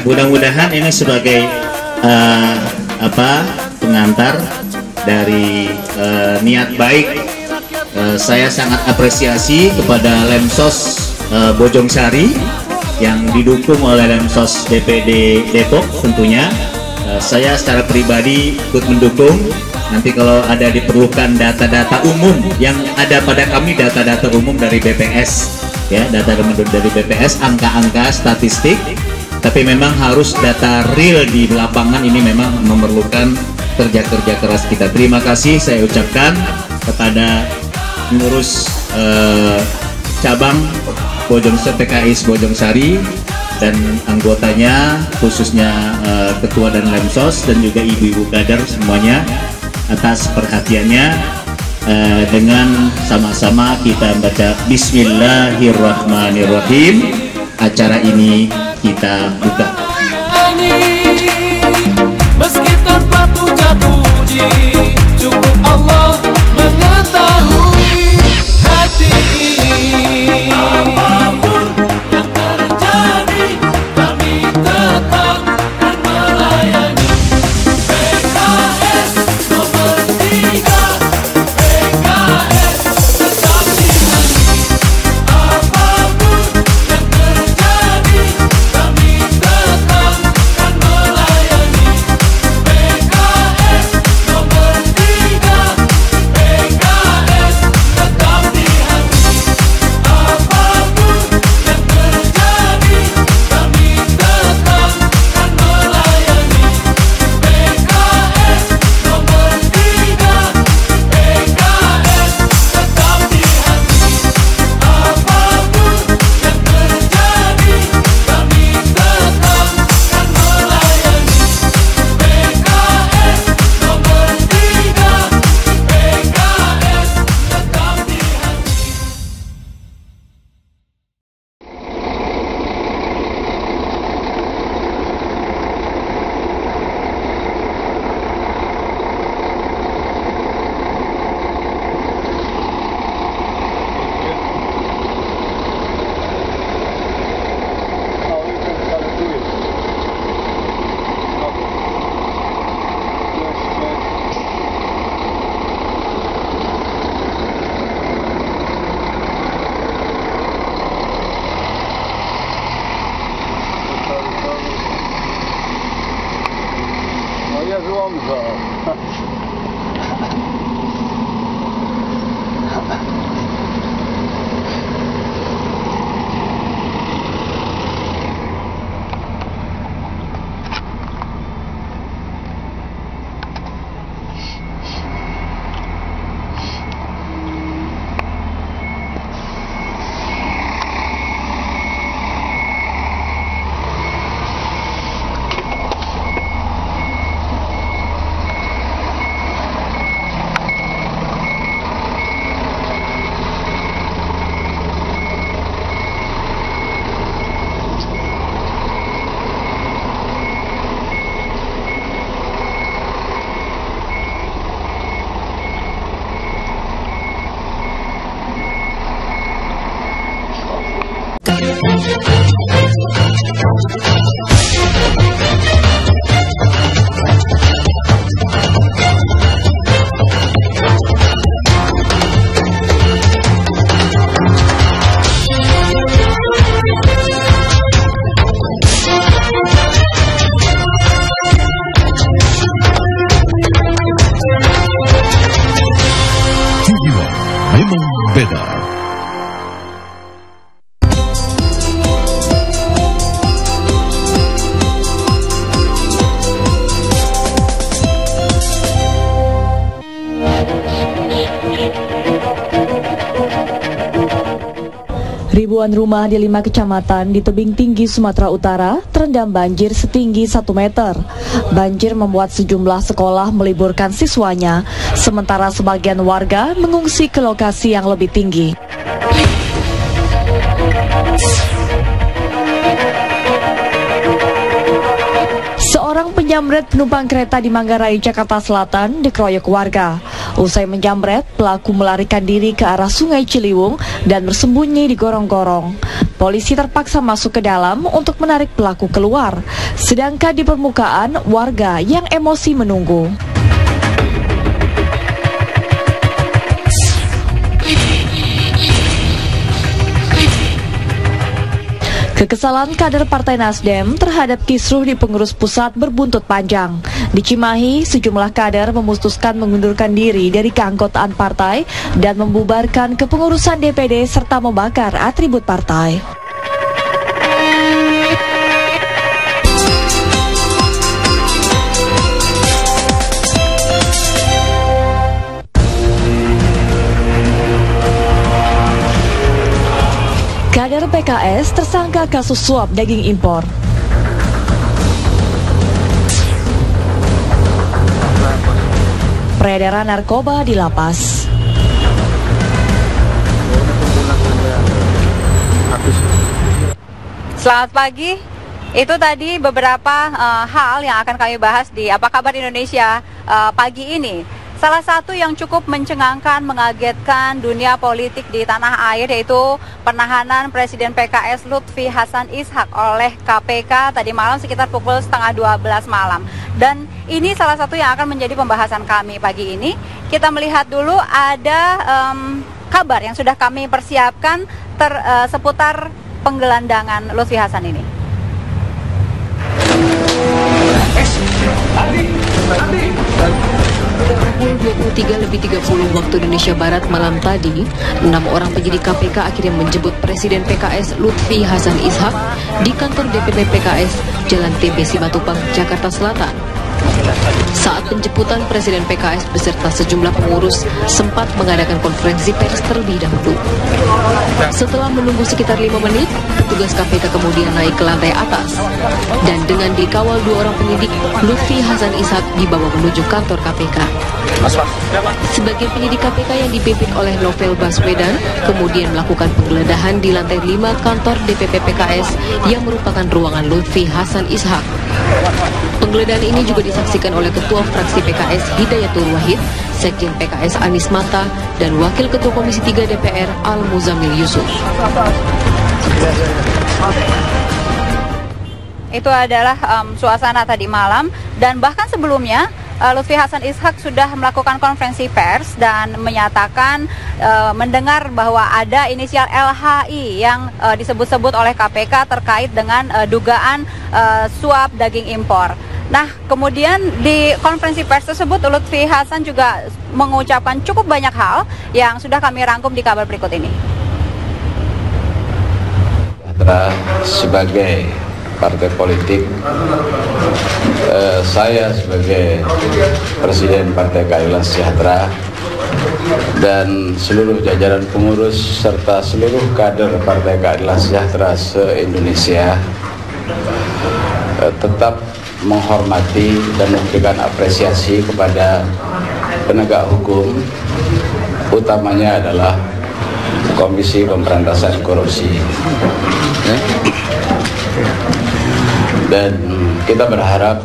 Mudah-mudahan ini sebagai pengantar dari niat baik. Saya sangat apresiasi kepada Lemsos Bojongsari yang didukung oleh Lemsos DPD Depok tentunya. Saya secara pribadi ikut mendukung. Nanti kalau ada diperlukan data-data umum yang ada pada kami, data-data umum dari BPS, ya, data dari BPS, angka-angka statistik. Tapi memang harus data real di lapangan, ini memang memerlukan kerja-kerja keras kita. Terima kasih saya ucapkan kepada pengurus cabang PKS Bojongsari dan anggotanya, khususnya ketua dan Lemsos, dan juga ibu-ibu kader semuanya atas perhatiannya. Dengan sama-sama kita baca Bismillahirrahmanirrahim. Acara ini kita buka. Meski tanpa puja-puji, cukup Allah mengetahui hati ini. Apapun yang terjadi, kami tetap akan melayani. PKS nomor 3, PKS tetap di hati. Apapun yang terjadi, kami tetap akan melayani. PKS nomor 3, PKS tetap di hati. Apapun yang terjadi, kami tetap akan melayani. PKS nomor 3, PKS tetap di hati. Apapun yang terjadi, kami tetap akan melayani. PKS nomor 3, PKS tetap di hati. berbeda. Ribuan rumah di 5 kecamatan di tebing tinggi Sumatera Utara terendam banjir setinggi 1 meter. Banjir membuat sejumlah sekolah meliburkan siswanya, sementara sebagian warga mengungsi ke lokasi yang lebih tinggi. Seorang penjamret penumpang kereta di Manggarai, Jakarta Selatan dikeroyok warga. Usai menjamret, pelaku melarikan diri ke arah Sungai Ciliwung dan bersembunyi di gorong-gorong. Polisi terpaksa masuk ke dalam untuk menarik pelaku keluar, sedangkan di permukaan warga yang emosi menunggu. Kekesalan kader Partai Nasdem terhadap kisruh di pengurus pusat berbuntut panjang. Di Cimahi, sejumlah kader memutuskan mengundurkan diri dari keanggotaan partai dan membubarkan kepengurusan DPD serta membakar atribut partai. Kader PKS tersangka kasus suap daging impor. Peredaran narkoba di lapas. Selamat pagi. Itu tadi beberapa hal yang akan kami bahas di Apa Kabar Indonesia pagi ini. Salah satu yang cukup mencengangkan, mengagetkan dunia politik di tanah air yaitu penahanan Presiden PKS Lutfi Hasan Ishak oleh KPK tadi malam sekitar pukul 11:30 malam. Dan ini salah satu yang akan menjadi pembahasan kami pagi ini. Kita melihat dulu ada kabar yang sudah kami persiapkan seputar penggelandangan Lutfi Hasan ini. Pukul 23:30 waktu Indonesia Barat malam tadi, 6 orang penyidik KPK akhirnya menjemput Presiden PKS Lutfi Hasan Ishak di kantor DPP PKS Jalan TB Simatupang, Jakarta Selatan. Saat penjemputan, Presiden PKS beserta sejumlah pengurus sempat mengadakan konferensi pers terlebih dahulu. Setelah menunggu sekitar 5 menit, petugas KPK kemudian naik ke lantai atas. Dan dengan dikawal 2 orang penyidik, Lutfi Hasan Ishak dibawa menuju kantor KPK. Sebagian penyidik KPK yang dipimpin oleh Novel Baswedan kemudian melakukan penggeledahan di lantai 5 kantor DPP PKS yang merupakan ruangan Lutfi Hasan Ishak. Penggeledahan ini juga disaksikan oleh Ketua Fraksi PKS Hidayatul Wahid, Sekjen PKS Anies Mata, dan Wakil Ketua Komisi 3 DPR Al Muzamil Yusuf. Itu adalah suasana tadi malam, dan bahkan sebelumnya Lutfi Hasan Ishak sudah melakukan konferensi pers dan menyatakan mendengar bahwa ada inisial LHI yang disebut-sebut oleh KPK terkait dengan dugaan suap daging impor. Nah, kemudian di konferensi pers tersebut Lutfi Hasan juga mengucapkan cukup banyak hal yang sudah kami rangkum di kabar berikut ini. Sebagai partai politik, saya sebagai Presiden Partai Keadilan Sejahtera dan seluruh jajaran pengurus serta seluruh kader Partai Keadilan Sejahtera se-Indonesia tetap menghormati dan memberikan apresiasi kepada penegak hukum, utamanya adalah Komisi Pemberantasan Korupsi. Dan kita berharap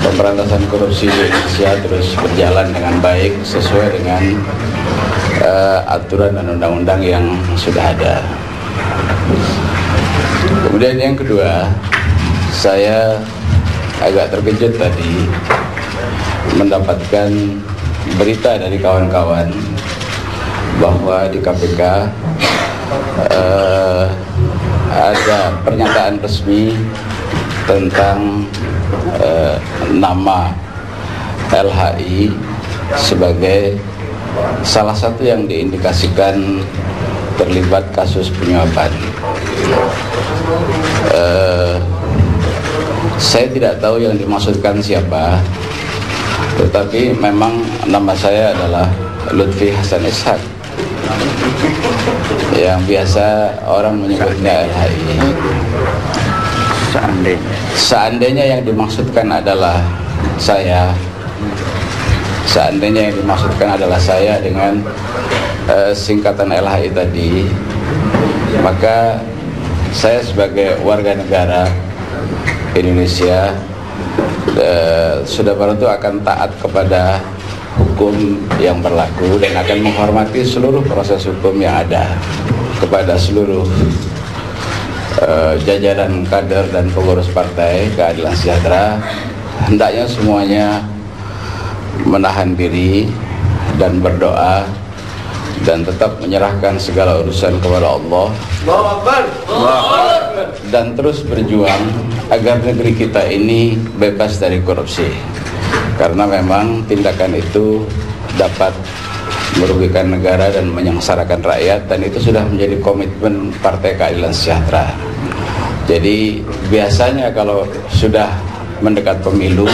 pemberantasan korupsi di Indonesia terus berjalan dengan baik sesuai dengan aturan dan undang-undang yang sudah ada. Kemudian yang kedua, saya agak terkejut tadi mendapatkan berita dari kawan-kawan bahwa di KPK ada pernyataan resmi tentang nama LHI sebagai salah satu yang diindikasikan terlibat kasus penyuapan. Saya tidak tahu yang dimaksudkan siapa, tetapi memang nama saya adalah Lutfi Hasan Ishak, yang biasa orang menyebutnya LHI. Seandainya yang dimaksudkan adalah saya, dengan singkatan LHI tadi, maka saya sebagai warga negara Indonesia sudah tentu akan taat kepada hukum yang berlaku dan akan menghormati seluruh proses hukum yang ada kepada seluruh jajaran kader dan pengurus Partai Keadilan Sejahtera. Hendaknya semuanya menahan diri dan berdoa dan tetap menyerahkan segala urusan kepada Allah dan terus berjuang agar negeri kita ini bebas dari korupsi, karena memang tindakan itu dapat merugikan negara dan menyengsarakan rakyat, dan itu sudah menjadi komitmen Partai Keadilan Sejahtera. Jadi biasanya kalau sudah mendekat pemilu,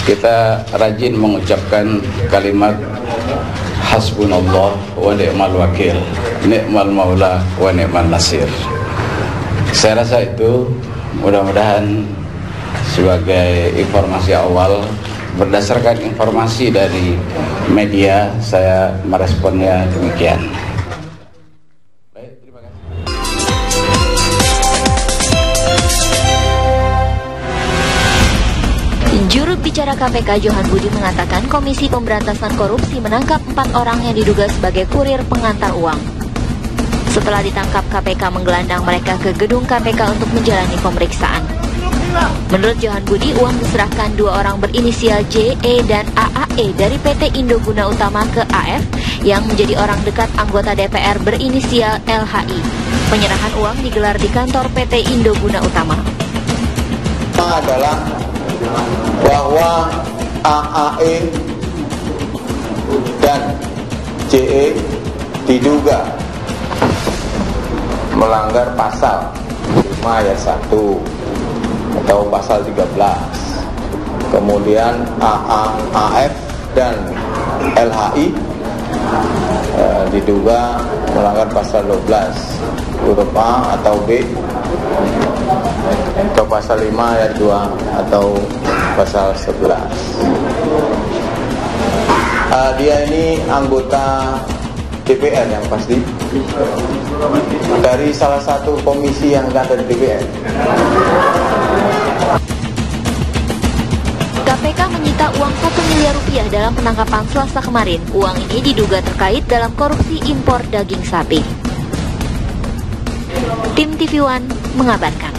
kita rajin mengucapkan kalimat hasbunallah wa ni'mal wakil, ni'mal maula wa ni'mal nasir. Saya rasa itu mudah-mudahan sebagai informasi awal, berdasarkan informasi dari media, saya meresponnya demikian. Baik, terima kasih. Juru bicara KPK Johan Budi mengatakan Komisi Pemberantasan Korupsi menangkap 4 orang yang diduga sebagai kurir pengantar uang. Setelah ditangkap, KPK menggelandang mereka ke gedung KPK untuk menjalani pemeriksaan. Menurut Johan Budi, uang diserahkan 2 orang berinisial J, E, dan AAE dari PT Indoguna Utama ke AF yang menjadi orang dekat anggota DPR berinisial LHI. Penyerahan uang digelar di kantor PT Indoguna Utama. Adalah bahwa AAE dan JE diduga melanggar pasal 5 ayat 1 atau pasal 13. Kemudian AF dan LHI diduga melanggar pasal 12 huruf A atau B atau pasal 5 ayat 2 atau pasal 11. Dia ini anggota DPR yang pasti, dari salah satu komisi yang ada di DPR. KPK menyita uang 1 miliar rupiah dalam penangkapan Selasa kemarin. Uang ini diduga terkait dalam korupsi impor daging sapi. Tim TV One mengabarkan.